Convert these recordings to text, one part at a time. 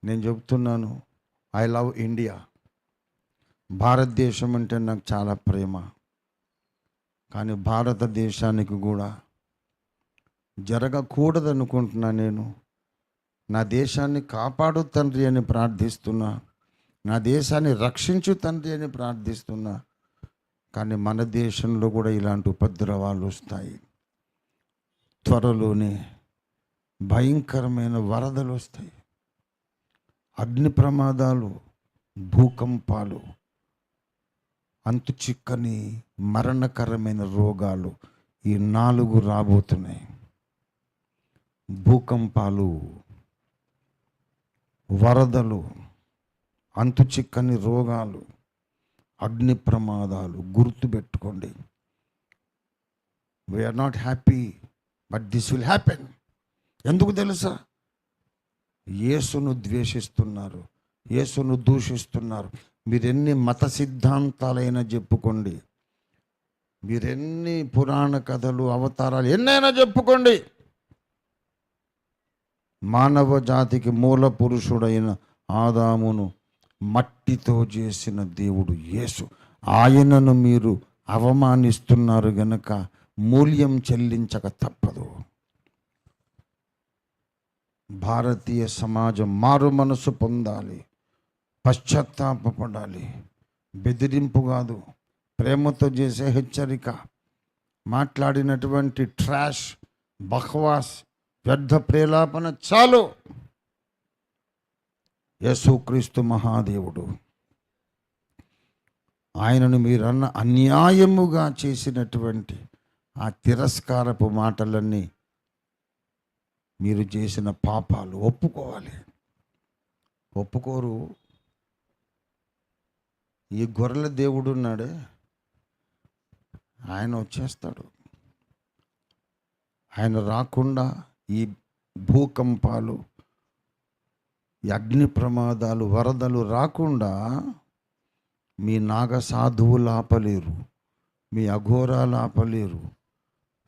నేను చెప్తున్నాను, I love India. భారతదేశం అంటే నాకు చాలా ప్రేమ. కానీ భారతదేశానికి కూడా జరగకూడదనుకుంటున్నా. నేను నా దేశాన్ని కాపాడు తండ్రి అని ప్రార్థిస్తున్నా, నా దేశాన్ని రక్షించు తండ్రి అని ప్రార్థిస్తున్నా. కానీ మన దేశంలో కూడా ఇలాంటి ఉపద్రవాలు వస్తాయి. త్వరలోనే భయంకరమైన వరదలు వస్తాయి, అగ్ని ప్రమాదాలు, భూకంపాలు, అంతు చిక్కని మరణకరమైన రోగాలు ఈ 4 రాబోతున్నాయి. భూకంపాలు, వరదలు, అంతు చిక్కని రోగాలు, అగ్ని ప్రమాదాలు. గుర్తుపెట్టుకోండి. We are not happy, but this will happen. ఎందుకు తెలుసా? యేసును ద్వేషిస్తున్నారు, యేసును దూషిస్తున్నారు. మీరెన్ని మత సిద్ధాంతాలైనా చెప్పుకోండి, మీరెన్ని పురాణ కథలు, అవతారాలు ఎన్నైనా చెప్పుకోండి, మానవ జాతికి మూల పురుషుడైన ఆదామును మట్టితో చేసిన దేవుడు యేసు. ఆయనను మీరు అవమానిస్తున్నారు గనక మూల్యం చెల్లించక తప్పదు. భారతీయ సమాజం మారు మనసు పొందాలి, పశ్చాత్తాపపడాలి. బెదిరింపు కాదు, ప్రేమతో చేసే హెచ్చరిక. మాట్లాడినటువంటి ట్రాష్, బక్వాస్, వ్యర్థ ప్రేలాపన చాలు. యేసుక్రీస్తు మహాదేవుడు, ఆయనను మీరన్న అన్యాయముగా చేసినటువంటి ఆ తిరస్కారపు మాటలన్నీ మీరు చేసిన పాపాలు ఒప్పుకోవాలి. ఒప్పుకోరు. ఈ గొర్రెల దేవుడు ఉన్నాడే, ఆయన వచ్చేస్తాడు. ఆయన రాకుండా ఈ భూకంపాలు, ఈ అగ్ని ప్రమాదాలు, వరదలు రాకుండా మీ నాగ సాధువులు ఆపలేరు, మీ అఘోరాలు ఆపలేరు,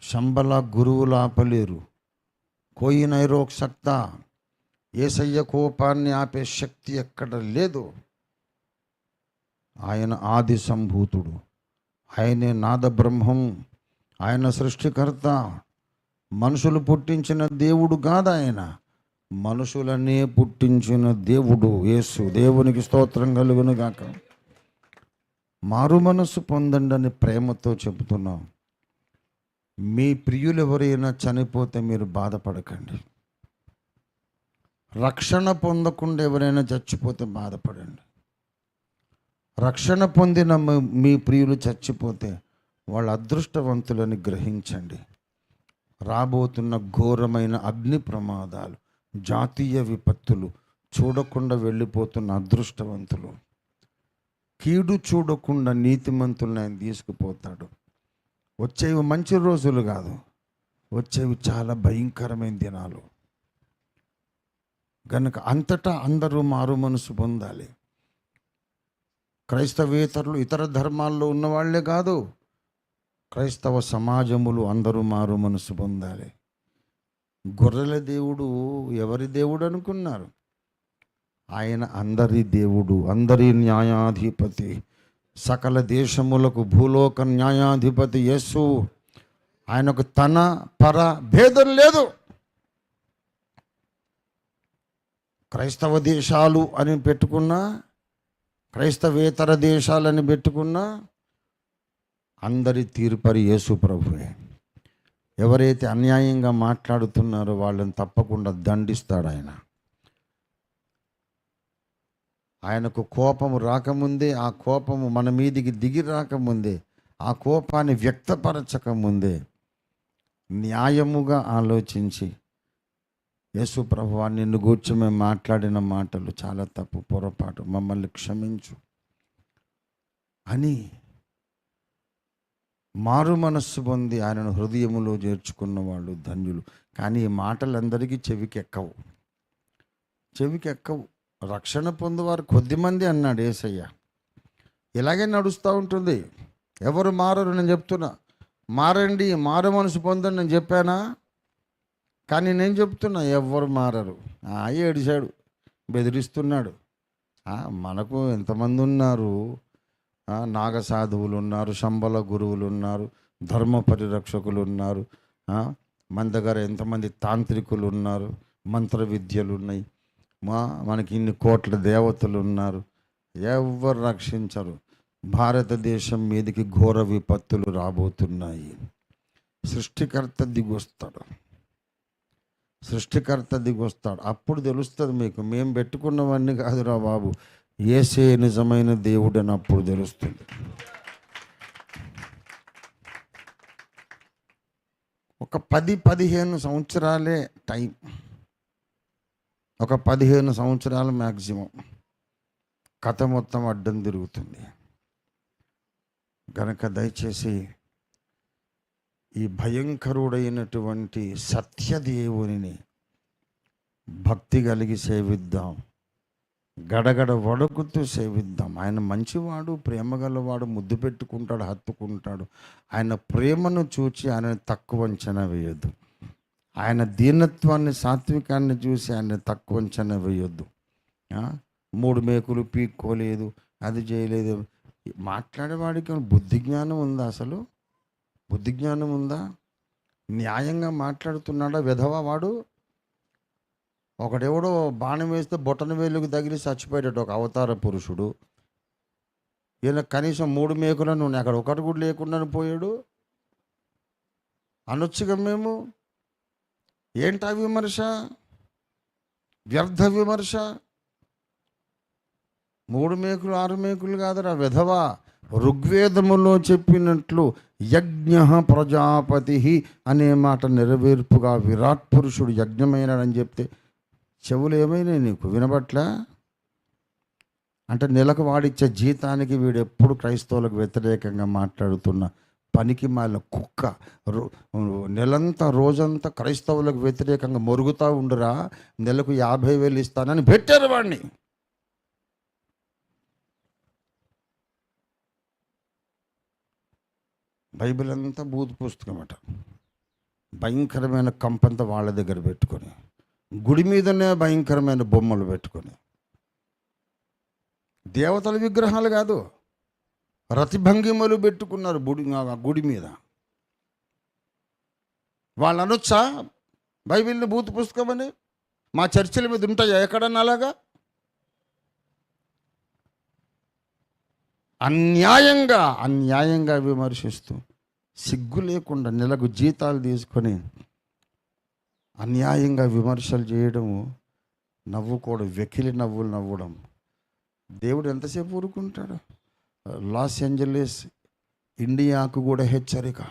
శంబల గురువులు ఆపలేరు. కోయి నైరోక్ సక్తా. యేసయ్య కోపాన్ని ఆపే శక్తి ఎక్కడ లేదు. ఆయన ఆది సంభూతుడు, ఆయనే నాద బ్రహ్మం, ఆయన సృష్టికర్త. మనుషులు పుట్టించిన దేవుడు కాదు ఆయన, మనుషులనే పుట్టించిన దేవుడు యేసు. దేవునికి స్తోత్రం కలుగును గాక. మారు మనసు పొందండి అని ప్రేమతో చెబుతున్నాం. మీ ప్రియులు ఎవరైనా చనిపోతే మీరు బాధపడకండి. రక్షణ పొందకుండా ఎవరైనా చచ్చిపోతే బాధపడండి. రక్షణ పొందిన మీ ప్రియులు చచ్చిపోతే వాళ్ళ అదృష్టవంతులని గ్రహించండి. రాబోతున్న ఘోరమైన అగ్ని ప్రమాదాలు, జాతీయ విపత్తులు చూడకుండా వెళ్ళిపోతున్న అదృష్టవంతులు. కీడు చూడకుండా నీతిమంతులను ఆయన తీసుకుపోతాడు. వచ్చేవి మంచి రోజులు కాదు, వచ్చేవి చాలా భయంకరమైన దినాలు. కనుక అంతటా అందరూ మారు మనసు పొందాలి. క్రైస్తవేతరులు, ఇతర ధర్మాల్లో ఉన్నవాళ్లే కాదు, క్రైస్తవ సమాజములు అందరూ మారు మనసు పొందాలి. గొర్రెల దేవుడు ఎవరి దేవుడు అనుకున్నారు? ఆయన అందరి దేవుడు, అందరి న్యాయాధిపతి, సకల దేశములకు భూలోక న్యాయాధిపతి యేసు. ఆయనకు తన పర భేదం లేదు. క్రైస్తవ దేశాలు అని పెట్టుకున్నా, క్రైస్తవేతర దేశాలని పెట్టుకున్నా, అందరి తీర్పరి యేసు ప్రభువే. ఎవరైతే అన్యాయంగా మాట్లాడుతున్నారో వాళ్ళని తప్పకుండా దండిస్తాడు ఆయన. ఆయనకు కోపము రాకముందే, ఆ కోపము మన మీదికి దిగి రాకముందే, ఆ కోపాన్ని వ్యక్తపరచకముందే న్యాయముగా ఆలోచించి, యేసు ప్రభువా నిన్ను గూర్చి మేము మాట్లాడిన మాటలు చాలా తప్పు, పొరపాటు, మమ్మల్ని క్షమించు అని మారు మనస్సు పొంది ఆయనను హృదయములో చేర్చుకున్న వాళ్ళు ధన్యులు. కానీ ఈ మాటలందరికీ చెవికెక్కవు. రక్షణ పొందువారు కొద్దిమంది అన్నాడు యేసయ్య. ఇలాగే నడుస్తూ ఉంటుంది. ఎవరు మారరు? నేను చెప్తున్నా, మారండి, మారు మనసు పొందండి నేను చెప్పానా? కానీ నేను చెప్తున్నా, ఎవ్వరు మారరు. ఏడిశాడు, బెదిరిస్తున్నాడు. మనకు ఎంతమంది ఉన్నారు, నాగసాధువులు ఉన్నారు, శంబల గురువులు ఉన్నారు, ధర్మ పరిరక్షకులు ఉన్నారు, మన దగ్గర ఎంతమంది తాంత్రికులు ఉన్నారు, మంత్ర విద్యలు ఉన్నాయి, మనకి ఇన్ని కోట్ల దేవతలు ఉన్నారు, ఎవరు రక్షించరు. భారతదేశం మీదకి ఘోర విపత్తులు రాబోతున్నాయి. సృష్టికర్త దిగొస్తాడు, సృష్టికర్త దిగొస్తాడు. అప్పుడు తెలుస్తుంది మీకు, మేము పెట్టుకున్నవన్నీ కాదురా బాబు, యేసే నిజమైన దేవుడు అని అప్పుడు తెలుస్తుంది. ఒక 10-15 సంవత్సరాలే టైం, ఒక 15 సంవత్సరాలు మ్యాక్సిమం కథ మొత్తం అడ్డం తిరుగుతుంది. కనుక దయచేసి ఈ భయంకరుడైనటువంటి సత్యదేవుని భక్తి కలిగి సేవిద్దాం, గడగడ వణుకుతూ సేవిద్దాం. ఆయన మంచివాడు, ప్రేమ గలవాడు, ముద్దు పెట్టుకుంటాడు, హత్తుకుంటాడు. ఆయన ప్రేమను చూచి ఆయన తక్కువ అంచనా వేయొద్దు. ఆయన దీనత్వాన్ని, సాత్వికాన్ని చూసి ఆయన తక్కువ అంచనా వేయొద్దు. 3 మేకులు పీక్కోలేదు, అది చేయలేదు. మాట్లాడేవాడికి బుద్ధి జ్ఞానం ఉందా? అసలు బుద్ధి జ్ఞానం ఉందా? న్యాయంగా మాట్లాడుతున్నాడా విధవా వాడు? ఒకడెవడో బాణం వేస్తే బొటన వేలుకు తగిలి చచ్చిపోయాడు ఒక అవతార పురుషుడు. ఈయన కనీసం 3 మేకులను అక్కడ ఒకటి కూడా లేకుండా పోయాడు. అనొచ్చుగా మేము. ఏంటా విమర్శ? వ్యర్థ విమర్శ. 3 మేకులు 6 మేకులు కాదురా విధవా. ఋగ్వేదములో చెప్పినట్లు యజ్ఞ ప్రజాపతి అనే మాట నెరవేర్పుగా విరాట్ పురుషుడు యజ్ఞమైనాడని చెప్తే చెవులు ఏమైనాయి నీకు? వినబట్లా? అంటే నెలకు వాడిచ్చే జీతానికి వీడు ఎప్పుడు క్రైస్తవులకు వ్యతిరేకంగా మాట్లాడుతున్న పనికి మాల కుక్క. నెలంతా రోజంతా క్రైస్తవులకు వ్యతిరేకంగా మొరుగుతూ ఉండురా, నెలకు 50,000 ఇస్తానని పెట్టారు వాడిని. బైబిల్ అంతా బూతు పుస్తకం అట. భయంకరమైన కంపంతా వాళ్ళ దగ్గర పెట్టుకొని, గుడి మీదనే భయంకరమైన బొమ్మలు పెట్టుకొని, దేవతల విగ్రహాలు కాదు, రతిభంగిమలు పెట్టుకున్నారు గుడి మీద. వాళ్ళు అనొచ్చా బైబిల్ని బూతు పుస్తకం అని? మా చర్చిల మీద ఉంటాయా ఎక్కడన్నా అలాగా? అన్యాయంగా విమర్శిస్తూ, సిగ్గు లేకుండా నెలకు జీతాలు తీసుకొని అన్యాయంగా విమర్శలు చేయడము, నవ్వుకోవడం, వెకిలి నవ్వులు నవ్వడం. దేవుడు ఎంతసేపు ఊరుకుంటాడు? లాస్ ఏంజలీస్ ఇండియాకు కూడా హెచ్చరిక.